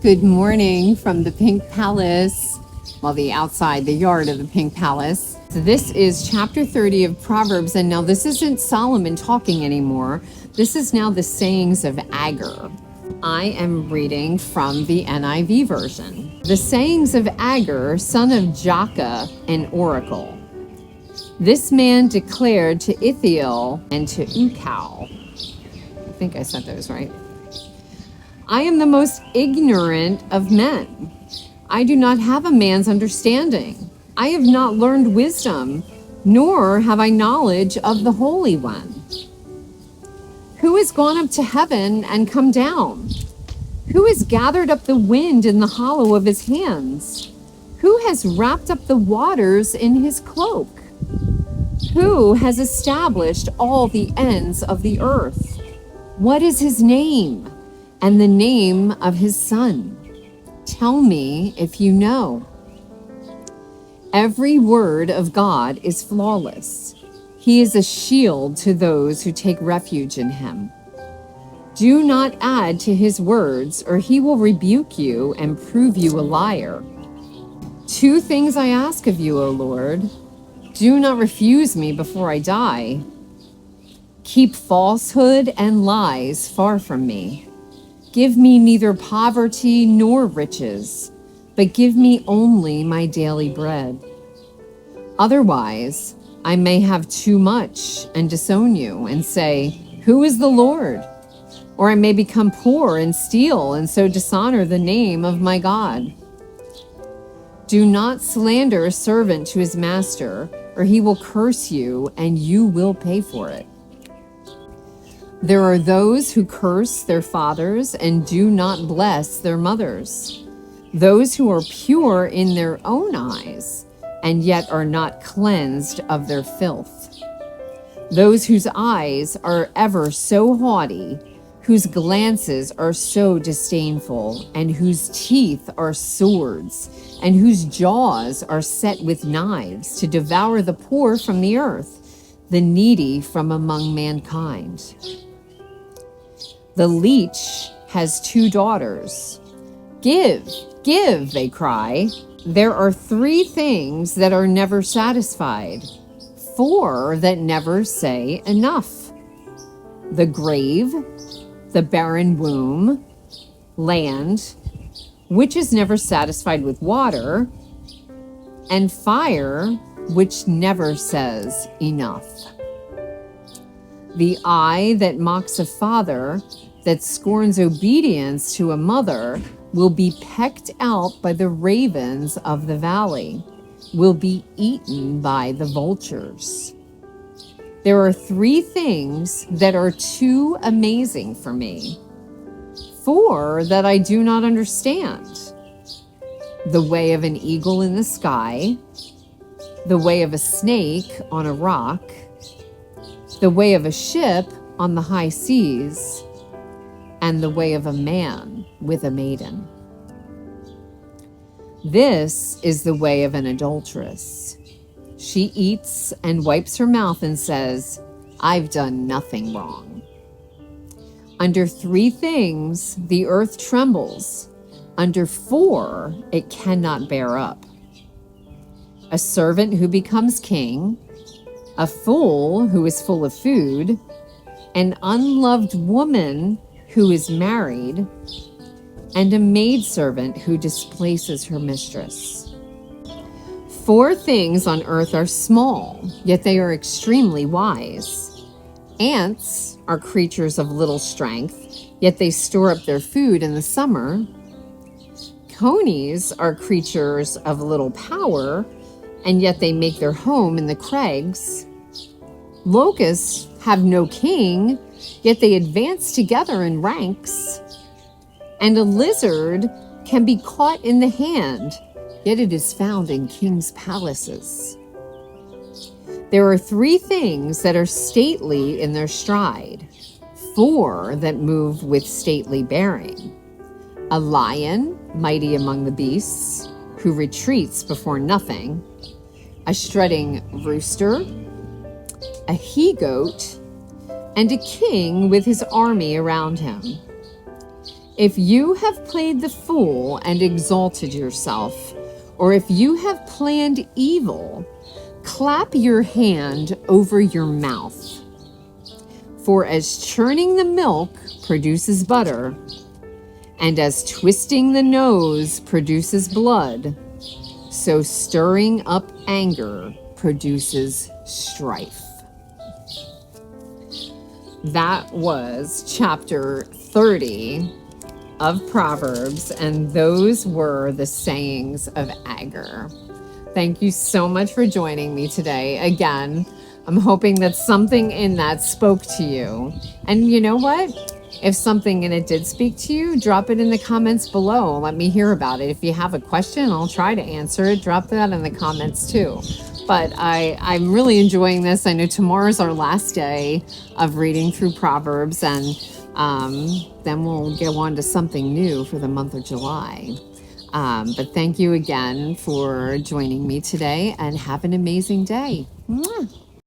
Good morning from the Pink Palace, well, the yard of the Pink Palace. So this is chapter 30 of Proverbs, and now this isn't Solomon talking anymore. This is now the sayings of Agur. I am reading from the NIV version. The sayings of Agur, son of Jakeh, an oracle. This man declared to Ithiel and to Ukal. I think I said those right. I am the most ignorant of men. I do not have a man's understanding. I have not learned wisdom, nor have I knowledge of the Holy One. Who has gone up to heaven and come down? Who has gathered up the wind in the hollow of his hands? Who has wrapped up the waters in his cloak? Who has established all the ends of the earth? What is his name? And the name of his son? Tell me if you know. Every word of God is flawless. He is a shield to those who take refuge in him. Do not add to his words, or he will rebuke you and prove you a liar. Two things I ask of you, O Lord. Do not refuse me before I die. Keep falsehood and lies far from me. Give me neither poverty nor riches, but give me only my daily bread. Otherwise, I may have too much and disown you and say, "Who is the Lord?" Or I may become poor and steal and so dishonor the name of my God. Do not slander a servant to his master, or he will curse you and you will pay for it. There are those who curse their fathers and do not bless their mothers, those who are pure in their own eyes and yet are not cleansed of their filth, those whose eyes are ever so haughty, whose glances are so disdainful, and whose teeth are swords, and whose jaws are set with knives to devour the poor from the earth, the needy from among mankind. The leech has two daughters. Give, give, they cry. There are three things that are never satisfied, four that never say enough: the grave, the barren womb, land, which is never satisfied with water, and fire, which never says enough. The eye that mocks a father, that scorns obedience to a mother, will be pecked out by the ravens of the valley, will be eaten by the vultures. There are three things that are too amazing for me, four that I do not understand: the way of an eagle in the sky, the way of a snake on a rock, the way of a ship on the high seas, and the way of a man with a maiden. This is the way of an adulteress. She eats and wipes her mouth and says, "I've done nothing wrong." Under three things the earth trembles. Under four it cannot bear up: a servant who becomes king, a fool who is full of food, an unloved woman who is married, and a maidservant who displaces her mistress. Four things on earth are small, yet they are extremely wise. Ants are creatures of little strength, yet they store up their food in the summer. Conies are creatures of little power, and yet they make their home in the crags. Locusts have no king, yet they advance together in ranks. And a lizard can be caught in the hand, yet it is found in kings' palaces. There are three things that are stately in their stride, four that move with stately bearing: a lion, mighty among the beasts, who retreats before nothing, a strutting rooster, a he-goat, and a king with his army around him. If you have played the fool and exalted yourself, or if you have planned evil, clap your hand over your mouth. For as churning the milk produces butter, and as twisting the nose produces blood, so stirring up anger produces strife. That was chapter 30 of Proverbs, and those were the sayings of Agur. Thank you so much for joining me today. Again, I'm hoping that something in that spoke to you. And you know what? If something in it did speak to you, drop it in the comments below. Let me hear about it. If you have a question, I'll try to answer it. Drop that in the comments too. But I'm really enjoying this. I know tomorrow's our last day of reading through Proverbs, and then we'll go on to something new for the month of July. But thank you again for joining me today, and have an amazing day. Mwah.